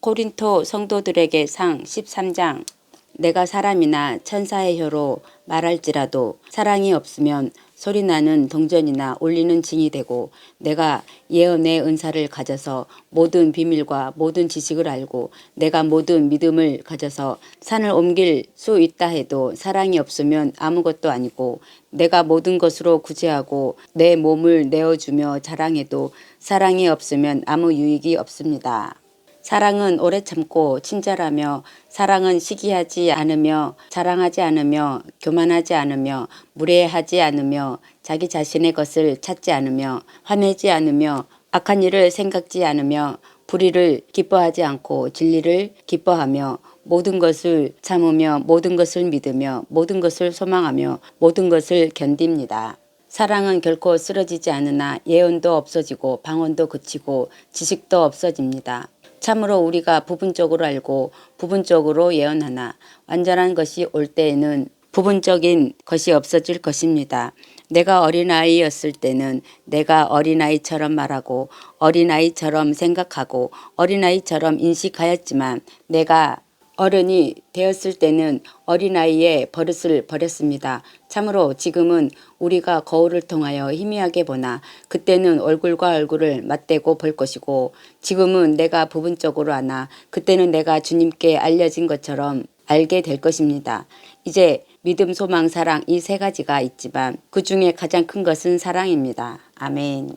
고린토 성도들에게 상 13장. 내가 사람이나 천사의 혀로 말할지라도 사랑이 없으면 소리나는 동전이나 울리는 징이 되고, 내가 예언의 은사를 가져서 모든 비밀과 모든 지식을 알고 내가 모든 믿음을 가져서 산을 옮길 수 있다 해도 사랑이 없으면 아무것도 아니고, 내가 모든 것으로 구제하고 내 몸을 내어주며 자랑해도 사랑이 없으면 아무 유익이 없습니다. 사랑은 오래 참고 친절하며, 사랑은 시기하지 않으며 자랑하지 않으며 교만하지 않으며 무례하지 않으며 자기 자신의 것을 찾지 않으며 화내지 않으며 악한 일을 생각지 않으며 불의를 기뻐하지 않고 진리를 기뻐하며 모든 것을 참으며 모든 것을 믿으며 모든 것을 소망하며 모든 것을 견딥니다. 사랑은 결코 쓰러지지 않으나 예언도 없어지고 방언도 그치고 지식도 없어집니다. 참으로 우리가 부분적으로 알고 부분적으로 예언하나 완전한 것이 올 때에는 부분적인 것이 없어질 것입니다. 내가 어린아이였을 때는 내가 어린아이처럼 말하고 어린아이처럼 생각하고 어린아이처럼 인식하였지만, 내가 어른이 되었을 때는 어린아이의 버릇을 버렸습니다. 참으로 지금은 우리가 거울을 통하여 희미하게 보나 그때는 얼굴과 얼굴을 맞대고 볼 것이고, 지금은 내가 부분적으로 아나 그때는 내가 주님께 알려진 것처럼 알게 될 것입니다. 이제 믿음, 소망, 사랑, 이 세 가지가 있지만 그 중에 가장 큰 것은 사랑입니다. 아멘.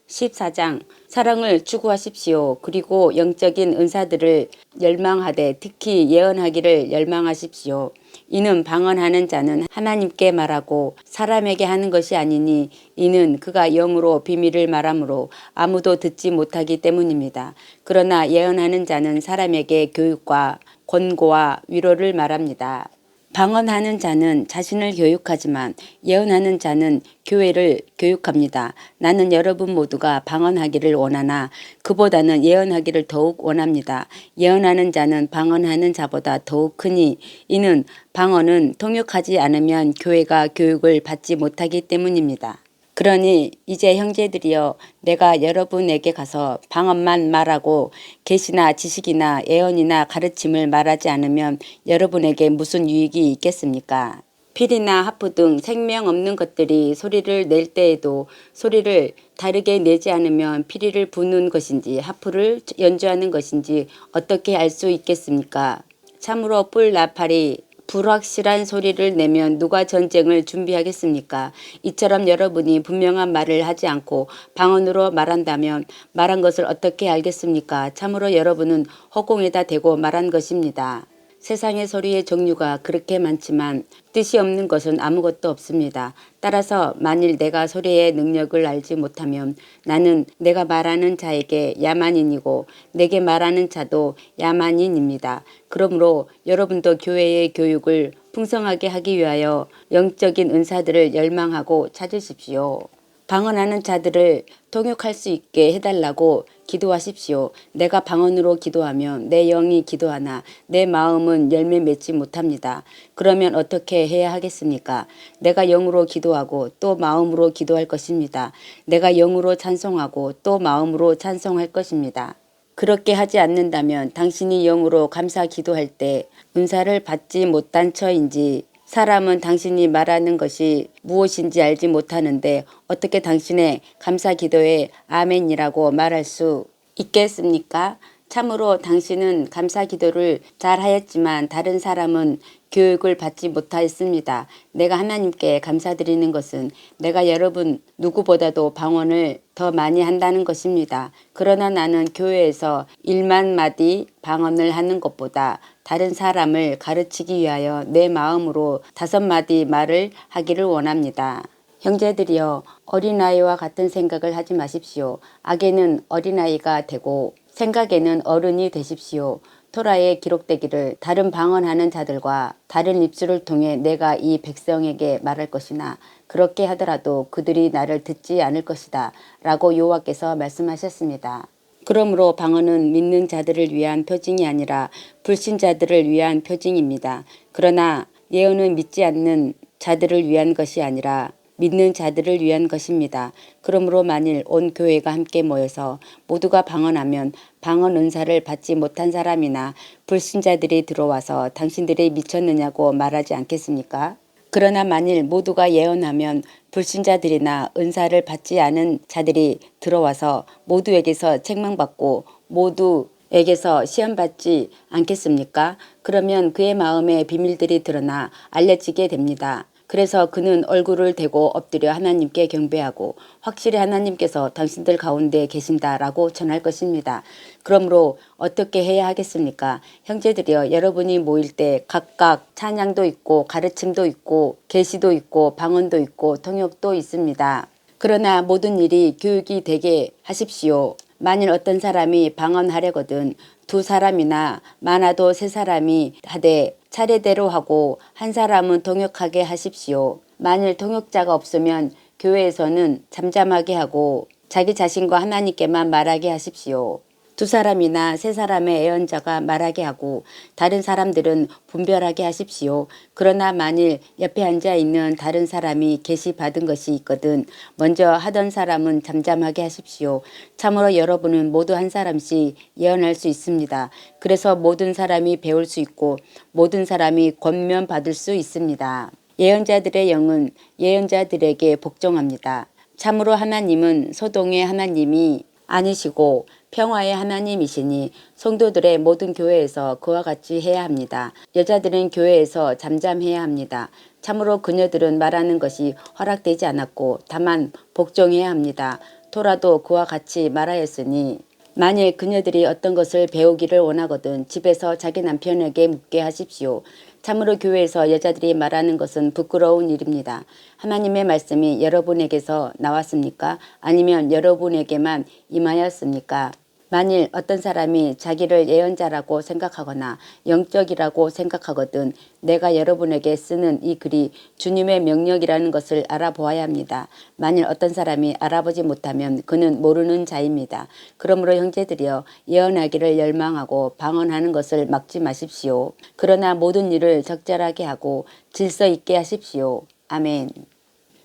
14장. 사랑을 추구하십시오. 그리고 영적인 은사들을 열망하되 특히 예언하기를 열망하십시오. 이는 방언하는 자는 하나님께 말하고 사람에게 하는 것이 아니니, 이는 그가 영으로 비밀을 말하므로 아무도 듣지 못하기 때문입니다. 그러나 예언하는 자는 사람에게 교육과 권고와 위로를 말합니다. 방언하는 자는 자신을 교육하지만 예언하는 자는 교회를 교육합니다. 나는 여러분 모두가 방언하기를 원하나 그보다는 예언하기를 더욱 원합니다. 예언하는 자는 방언하는 자보다 더욱 크니, 이는 방언은 통역하지 않으면 교회가 교육을 받지 못하기 때문입니다. 그러니 이제 형제들이여, 내가 여러분에게 가서 방언만 말하고 계시나 지식이나 예언이나 가르침을 말하지 않으면 여러분에게 무슨 유익이 있겠습니까? 필이나 하프 등 생명 없는 것들이 소리를 낼 때에도 소리를 다르게 내지 않으면 피리를 부는 것인지 하프를 연주하는 것인지 어떻게 알 수 있겠습니까? 참으로 뿔 나팔이 불확실한 소리를 내면 누가 전쟁을 준비하겠습니까? 이처럼 여러분이 분명한 말을 하지 않고 방언으로 말한다면 말한 것을 어떻게 알겠습니까? 참으로 여러분은 허공에다 대고 말한 것입니다. 세상의 소리의 종류가 그렇게 많지만 뜻이 없는 것은 아무것도 없습니다. 따라서 만일 내가 소리의 능력을 알지 못하면 나는 내가 말하는 자에게 야만인이고 내게 말하는 자도 야만인입니다. 그러므로 여러분도 교회의 교육을 풍성하게 하기 위하여 영적인 은사들을 열망하고 찾으십시오. 방언하는 자들을 통역할 수 있게 해달라고 기도하십시오. 내가 방언으로 기도하면 내 영이 기도하나 내 마음은 열매 맺지 못합니다. 그러면 어떻게 해야 하겠습니까? 내가 영으로 기도하고 또 마음으로 기도할 것입니다. 내가 영으로 찬송하고 또 마음으로 찬송할 것입니다. 그렇게 하지 않는다면 당신이 영으로 감사 기도할 때 은사를 받지 못한 처인지, 사람은 당신이 말하는 것이 무엇인지 알지 못하는데 어떻게 당신의 감사 기도에 아멘이라고 말할 수 있겠습니까? 참으로 당신은 감사 기도를 잘 하였지만 다른 사람은 교육을 받지 못하였습니다. 내가 하나님께 감사드리는 것은 내가 여러분 누구보다도 방언을 더 많이 한다는 것입니다. 그러나 나는 교회에서 1만 마디 방언을 하는 것보다 다른 사람을 가르치기 위하여 내 마음으로 5마디 말을 하기를 원합니다. 형제들이여, 어린아이와 같은 생각을 하지 마십시오. 악에는 어린아이가 되고 생각에는 어른이 되십시오. 토라에 기록되기를 다른 방언하는 자들과 다른 입술을 통해 내가 이 백성에게 말할 것이나 그렇게 하더라도 그들이 나를 듣지 않을 것이다 라고 여호와께서 말씀하셨습니다. 그러므로 방언은 믿는 자들을 위한 표징이 아니라 불신자들을 위한 표징입니다. 그러나 예언은 믿지 않는 자들을 위한 것이 아니라 믿는 자들을 위한 것입니다. 그러므로 만일 온 교회가 함께 모여서 모두가 방언하면 방언 은사를 받지 못한 사람이나 불신자들이 들어와서 당신들이 미쳤느냐고 말하지 않겠습니까? 그러나 만일 모두가 예언하면 불신자들이나 은사를 받지 않은 자들이 들어와서 모두에게서 책망받고 모두에게서 시험받지 않겠습니까? 그러면 그의 마음의 비밀들이 드러나 알려지게 됩니다. 그래서 그는 얼굴을 대고 엎드려 하나님께 경배하고 확실히 하나님께서 당신들 가운데 계신다라고 전할 것입니다. 그러므로 어떻게 해야 하겠습니까? 형제들이여, 여러분이 모일 때 각각 찬양도 있고 가르침도 있고 계시도 있고 방언도 있고 통역도 있습니다. 그러나 모든 일이 교육이 되게 하십시오. 만일 어떤 사람이 방언하려거든 두 사람이나 많아도 세 사람이 하되 차례대로 하고 한 사람은 통역하게 하십시오. 만일 통역자가 없으면 교회에서는 잠잠하게 하고 자기 자신과 하나님께만 말하게 하십시오. 두 사람이나 세 사람의 예언자가 말하게 하고 다른 사람들은 분별하게 하십시오. 그러나 만일 옆에 앉아 있는 다른 사람이 계시 받은 것이 있거든 먼저 하던 사람은 잠잠하게 하십시오. 참으로 여러분은 모두 한 사람씩 예언할 수 있습니다. 그래서 모든 사람이 배울 수 있고 모든 사람이 권면 받을 수 있습니다. 예언자들의 영은 예언자들에게 복종합니다. 참으로 하나님은 소동의 하나님이 아니시고 평화의 하나님이시니 성도들의 모든 교회에서 그와 같이 해야 합니다. 여자들은 교회에서 잠잠해야 합니다. 참으로 그녀들은 말하는 것이 허락되지 않았고 다만 복종해야 합니다. 토라도 그와 같이 말하였으니 만일 그녀들이 어떤 것을 배우기를 원하거든 집에서 자기 남편에게 묻게 하십시오. 참으로 교회에서 여자들이 말하는 것은 부끄러운 일입니다. 하나님의 말씀이 여러분에게서 나왔습니까? 아니면 여러분에게만 임하였습니까? 만일 어떤 사람이 자기를 예언자라고 생각하거나 영적이라고 생각하거든 내가 여러분에게 쓰는 이 글이 주님의 명령이라는 것을 알아보아야 합니다. 만일 어떤 사람이 알아보지 못하면 그는 모르는 자입니다. 그러므로 형제들이여, 예언하기를 열망하고 방언하는 것을 막지 마십시오. 그러나 모든 일을 적절하게 하고 질서 있게 하십시오. 아멘.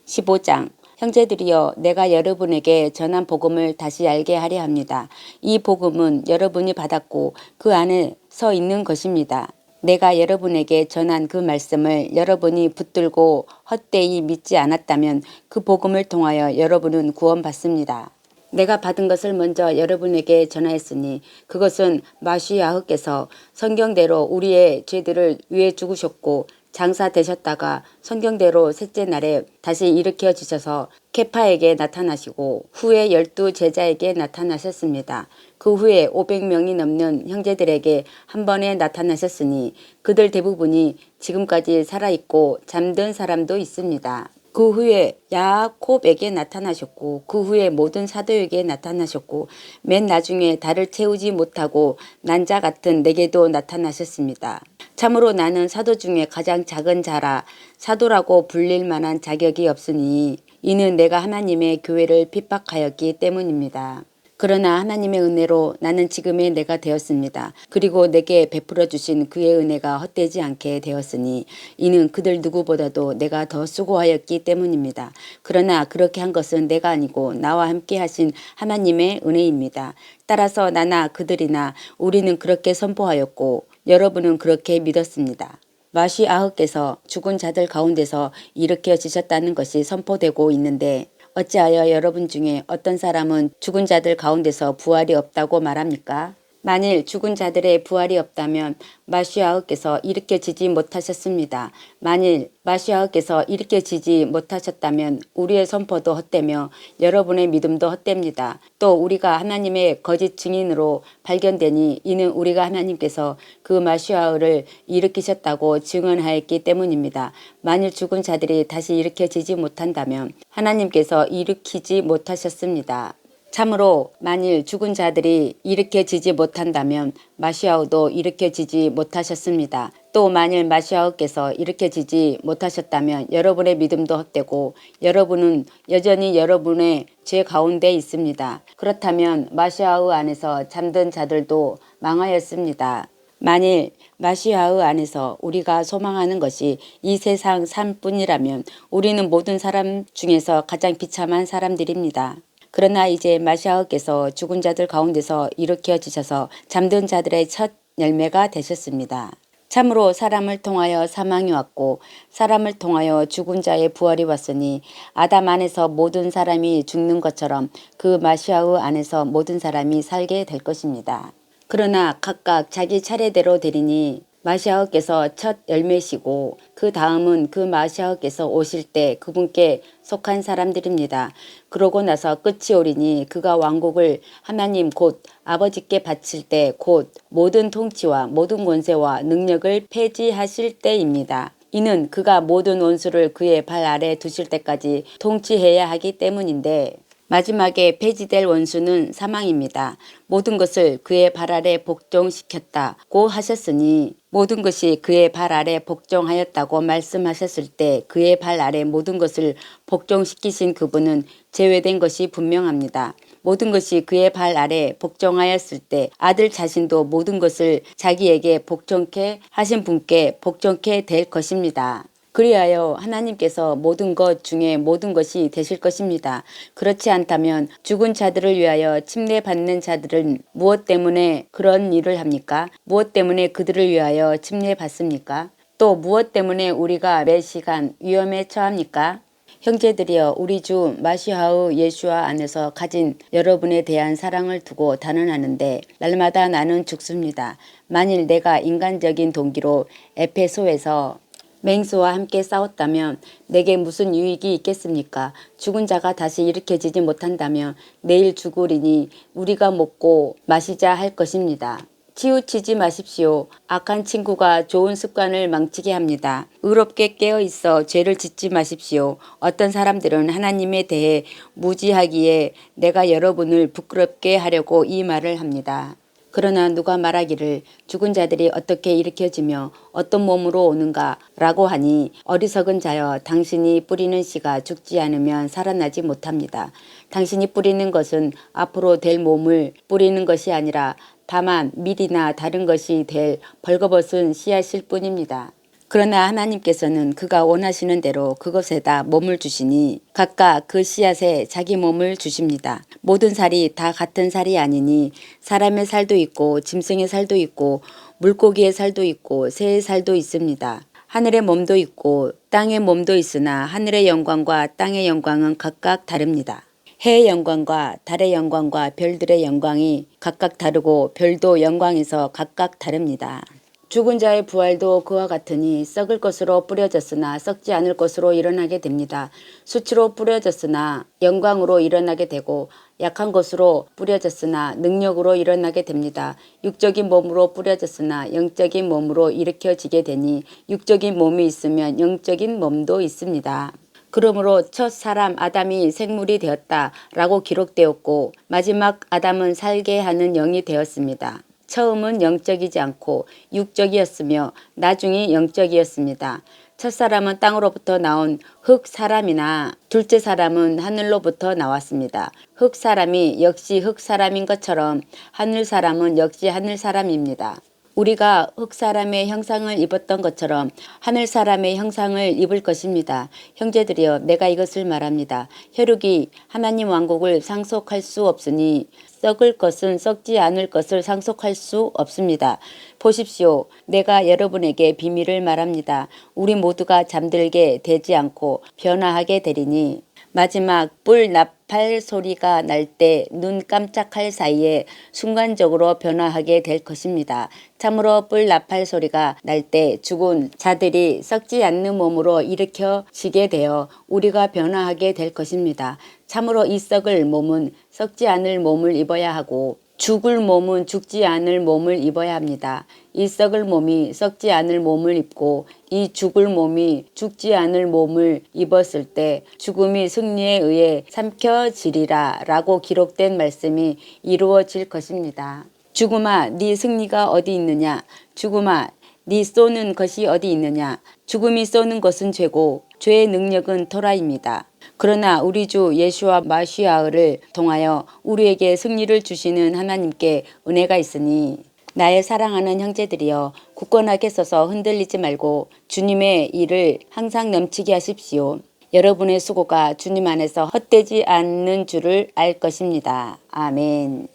15장. 형제들이여, 내가 여러분에게 전한 복음을 다시 알게 하려 합니다. 이 복음은 여러분이 받았고 그 안에 서 있는 것입니다. 내가 여러분에게 전한 그 말씀을 여러분이 붙들고 헛되이 믿지 않았다면 그 복음을 통하여 여러분은 구원받습니다. 내가 받은 것을 먼저 여러분에게 전하였으니 그것은 마시아흐께서 성경대로 우리의 죄들을 위해 죽으셨고 장사되셨다가 성경대로 셋째 날에 다시 일으켜 주셔서 케파에게 나타나시고 후에 12 제자에게 나타나셨습니다. 그 후에 500명이 넘는 형제들에게 한 번에 나타나셨으니 그들 대부분이 지금까지 살아있고 잠든 사람도 있습니다. 그 후에 야곱에게 나타나셨고 그 후에 모든 사도에게 나타나셨고 맨 나중에 달을 채우지 못하고 난 자 같은 내게도 나타나셨습니다. 참으로 나는 사도 중에 가장 작은 자라 사도라고 불릴 만한 자격이 없으니 이는 내가 하나님의 교회를 핍박하였기 때문입니다. 그러나 하나님의 은혜로 나는 지금의 내가 되었습니다. 그리고 내게 베풀어 주신 그의 은혜가 헛되지 않게 되었으니 이는 그들 누구보다도 내가 더 수고하였기 때문입니다. 그러나 그렇게 한 것은 내가 아니고 나와 함께 하신 하나님의 은혜입니다. 따라서 나나 그들이나 우리는 그렇게 선포하였고 여러분은 그렇게 믿었습니다. 마시아흐께서 죽은 자들 가운데서 일으켜지셨다는 것이 선포되고 있는데 어찌하여 여러분 중에 어떤 사람은 죽은 자들 가운데서 부활이 없다고 말합니까? 만일 죽은 자들의 부활이 없다면 마시아흐께서 일으켜지지 못하셨습니다. 만일 마시아흐께서 일으켜지지 못하셨다면 우리의 선포도 헛되며 여러분의 믿음도 헛됩니다. 또 우리가 하나님의 거짓 증인으로 발견되니 이는 우리가 하나님께서 그 마시아흐를 일으키셨다고 증언하였기 때문입니다. 만일 죽은 자들이 다시 일으켜지지 못한다면 하나님께서 일으키지 못하셨습니다. 참으로 만일 죽은 자들이 일으켜지지 못한다면 마시아흐도 일으켜지지 못하셨습니다. 또 만일 마시아흐께서 일으켜지지 못하셨다면 여러분의 믿음도 헛되고 여러분은 여전히 여러분의 죄 가운데 있습니다. 그렇다면 마시아흐 안에서 잠든 자들도 망하였습니다. 만일 마시아의 안에서 우리가 소망하는 것이 이 세상 삶뿐이라면 우리는 모든 사람 중에서 가장 비참한 사람들입니다. 그러나 이제 마시아께서 죽은 자들 가운데서 일으켜지셔서 잠든 자들의 첫 열매가 되셨습니다. 참으로 사람을 통하여 사망이 왔고 사람을 통하여 죽은 자의 부활이 왔으니 아담 안에서 모든 사람이 죽는 것처럼 그 마시아의 안에서 모든 사람이 살게 될 것입니다. 그러나 각각 자기 차례대로 되리니 마시아께서 첫 열매시고 그 다음은 그 마시아께서 오실 때 그분께 속한 사람들입니다. 그러고 나서 끝이 오리니 그가 왕국을 하나님 곧 아버지께 바칠 때 곧 모든 통치와 모든 권세와 능력을 폐지하실 때입니다. 이는 그가 모든 원수를 그의 발 아래 두실 때까지 통치해야 하기 때문인데 마지막에 폐지될 원수는 사망입니다. 모든 것을 그의 발 아래 복종시켰다고 하셨으니 모든 것이 그의 발 아래 복종하였다고 말씀하셨을 때 그의 발 아래 모든 것을 복종시키신 그분은 제외된 것이 분명합니다. 모든 것이 그의 발 아래 복종하였을 때 아들 자신도 모든 것을 자기에게 복종케 하신 분께 복종케 될 것입니다. 그리하여 하나님께서 모든 것 중에 모든 것이 되실 것입니다. 그렇지 않다면 죽은 자들을 위하여 침례받는 자들은 무엇 때문에 그런 일을 합니까? 무엇 때문에 그들을 위하여 침례받습니까? 또 무엇 때문에 우리가 매 시간 위험에 처합니까? 형제들이여 우리 주 마시아의 예수와 안에서 가진 여러분에 대한 사랑을 두고 단언하는데 날마다 나는 죽습니다. 만일 내가 인간적인 동기로 에페소에서 맹수와 함께 싸웠다면 내게 무슨 유익이 있겠습니까? 죽은 자가 다시 일으켜지지 못한다면 내일 죽으리니 우리가 먹고 마시자 할 것입니다. 치우치지 마십시오. 악한 친구가 좋은 습관을 망치게 합니다. 의롭게 깨어있어 죄를 짓지 마십시오. 어떤 사람들은 하나님에 대해 무지하기에 내가 여러분을 부끄럽게 하려고 이 말을 합니다. 그러나 누가 말하기를 죽은 자들이 어떻게 일으켜지며 어떤 몸으로 오는가 라고 하니 어리석은 자여 당신이 뿌리는 씨가 죽지 않으면 살아나지 못합니다. 당신이 뿌리는 것은 앞으로 될 몸을 뿌리는 것이 아니라 다만 밀이나 다른 것이 될 벌거벗은 씨앗일 뿐입니다. 그러나 하나님께서는 그가 원하시는 대로 그것에다 몸을 주시니 각각 그 씨앗에 자기 몸을 주십니다. 모든 살이 다 같은 살이 아니니 사람의 살도 있고 짐승의 살도 있고 물고기의 살도 있고 새의 살도 있습니다. 하늘의 몸도 있고 땅의 몸도 있으나 하늘의 영광과 땅의 영광은 각각 다릅니다. 해의 영광과 달의 영광과 별들의 영광이 각각 다르고 별도 영광에서 각각 다릅니다. 죽은 자의 부활도 그와 같으니 썩을 것으로 뿌려졌으나 썩지 않을 것으로 일어나게 됩니다. 수치로 뿌려졌으나 영광으로 일어나게 되고 약한 것으로 뿌려졌으나 능력으로 일어나게 됩니다. 육적인 몸으로 뿌려졌으나 영적인 몸으로 일으켜지게 되니 육적인 몸이 있으면 영적인 몸도 있습니다. 그러므로 첫 사람 아담이 생물이 되었다라고 기록되었고 마지막 아담은 살게 하는 영이 되었습니다. 처음은 영적이지 않고 육적이었으며 나중이 영적이었습니다. 첫 사람은 땅으로부터 나온 흙 사람이나 둘째 사람은 하늘로부터 나왔습니다. 흙 사람이 역시 흙 사람인 것처럼 하늘 사람은 역시 하늘 사람입니다. 우리가 흙 사람의 형상을 입었던 것처럼 하늘 사람의 형상을 입을 것입니다. 형제들이여 내가 이것을 말합니다. 혈육이 하나님 왕국을 상속할 수 없으니 썩을 것은 썩지 않을 것을 상속할 수 없습니다. 보십시오. 내가 여러분에게 비밀을 말합니다. 우리 모두가 잠들게 되지 않고 변화하게 되리니 마지막 뿔 나팔 소리가 날 때 눈 깜짝할 사이에 순간적으로 변화하게 될 것입니다. 참으로 뿔 나팔 소리가 날 때 죽은 자들이 썩지 않는 몸으로 일으켜지게 되어 우리가 변화하게 될 것입니다. 참으로 이 썩을 몸은 썩지 않을 몸을 입어야 하고 죽을 몸은 죽지 않을 몸을 입어야 합니다. 이 썩을 몸이 썩지 않을 몸을 입고 이 죽을 몸이 죽지 않을 몸을 입었을 때 죽음이 승리에 의해 삼켜지리라 라고 기록된 말씀이 이루어질 것입니다. 죽음아 네 승리가 어디 있느냐? 죽음아 네 쏘는 것이 어디 있느냐? 죽음이 쏘는 것은 죄고 죄의 능력은 토라입니다. 그러나 우리 주 예수와 마시아를 통하여 우리에게 승리를 주시는 하나님께 은혜가 있으니 나의 사랑하는 형제들이여 굳건하게 서서 흔들리지 말고 주님의 일을 항상 넘치게 하십시오. 여러분의 수고가 주님 안에서 헛되지 않는 줄을 알 것입니다. 아멘.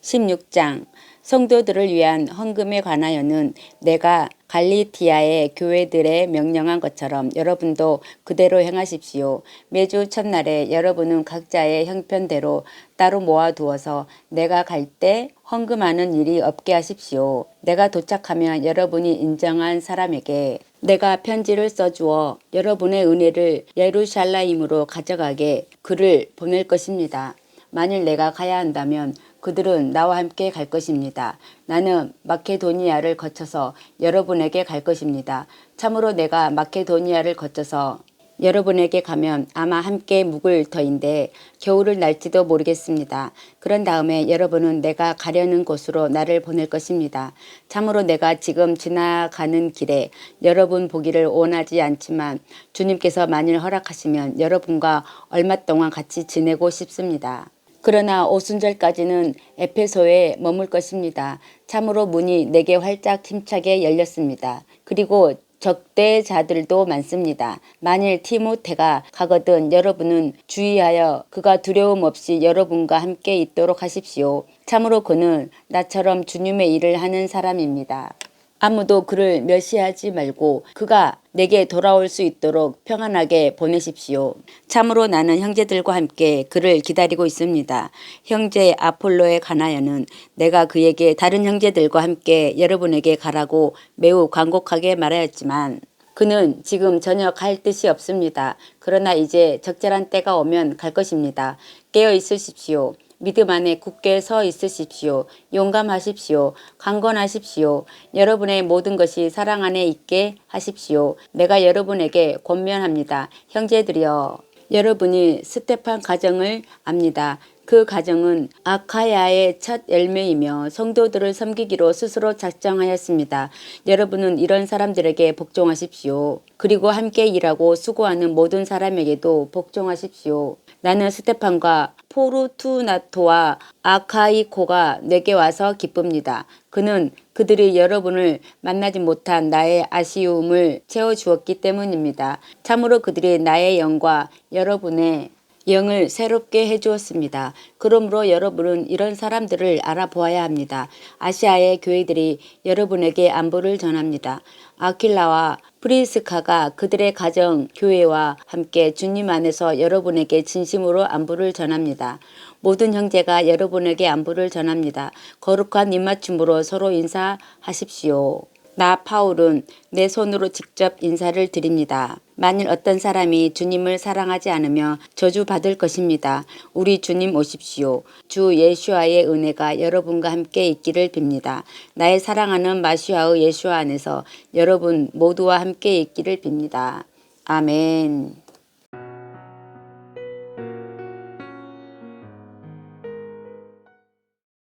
16장 성도들을 위한 헌금에 관하여는 내가 갈리티아의 교회들에 명령한 것처럼 여러분도 그대로 행하십시오. 매주 첫날에 여러분은 각자의 형편대로 따로 모아두어서 내가 갈 때 헌금하는 일이 없게 하십시오. 내가 도착하면 여러분이 인정한 사람에게 내가 편지를 써주어 여러분의 은혜를 예루살렘으로 가져가게 글을 보낼 것입니다. 만일 내가 가야 한다면 그들은 나와 함께 갈 것입니다. 나는 마케도니아를 거쳐서 여러분에게 갈 것입니다. 참으로 내가 마케도니아를 거쳐서 여러분에게 가면 아마 함께 묵을 터인데 겨울을 날지도 모르겠습니다. 그런 다음에 여러분은 내가 가려는 곳으로 나를 보낼 것입니다. 참으로 내가 지금 지나가는 길에 여러분 보기를 원하지 않지만 주님께서 만일 허락하시면 여러분과 얼마 동안 같이 지내고 싶습니다. 그러나 오순절까지는 에페소에 머물 것입니다. 참으로 문이 내게 활짝 힘차게 열렸습니다. 그리고 적대자들도 많습니다. 만일 티모테가 가거든 여러분은 주의하여 그가 두려움 없이 여러분과 함께 있도록 하십시오. 참으로 그는 나처럼 주님의 일을 하는 사람입니다. 아무도 그를 멸시하지 말고 그가 내게 돌아올 수 있도록 평안하게 보내십시오. 참으로 나는 형제들과 함께 그를 기다리고 있습니다. 형제 아폴로에 관하여는 내가 그에게 다른 형제들과 함께 여러분에게 가라고 매우 간곡하게 말하였지만 그는 지금 전혀 갈 뜻이 없습니다. 그러나 이제 적절한 때가 오면 갈 것입니다. 깨어 있으십시오. 믿음 안에 굳게 서 있으십시오. 용감하십시오. 강건하십시오. 여러분의 모든 것이 사랑 안에 있게 하십시오. 내가 여러분에게 권면합니다. 형제들이여, 여러분이 스테판 가정을 압니다. 그 가정은 아카야의 첫 열매이며 성도들을 섬기기로 스스로 작정하였습니다. 여러분은 이런 사람들에게 복종하십시오. 그리고 함께 일하고 수고하는 모든 사람에게도 복종하십시오. 나는 스테판과 포르투나토와 아카이코가 내게 와서 기쁩니다. 그는 그들이 여러분을 만나지 못한 나의 아쉬움을 채워주었기 때문입니다. 참으로 그들이 나의 영과 여러분의 영을 새롭게 해주었습니다. 그러므로 여러분은 이런 사람들을 알아보아야 합니다. 아시아의 교회들이 여러분에게 안부를 전합니다. 아킬라와 프리스카가 그들의 가정 교회와 함께 주님 안에서 여러분에게 진심으로 안부를 전합니다. 모든 형제가 여러분에게 안부를 전합니다. 거룩한 입맞춤으로 서로 인사하십시오. 나 파울은 내 손으로 직접 인사를 드립니다. 만일 어떤 사람이 주님을 사랑하지 않으며 저주받을 것입니다. 우리 주님 오십시오. 주 예수와의 은혜가 여러분과 함께 있기를 빕니다. 나의 사랑하는 마시아의 예수 안에서 여러분 모두와 함께 있기를 빕니다. 아멘.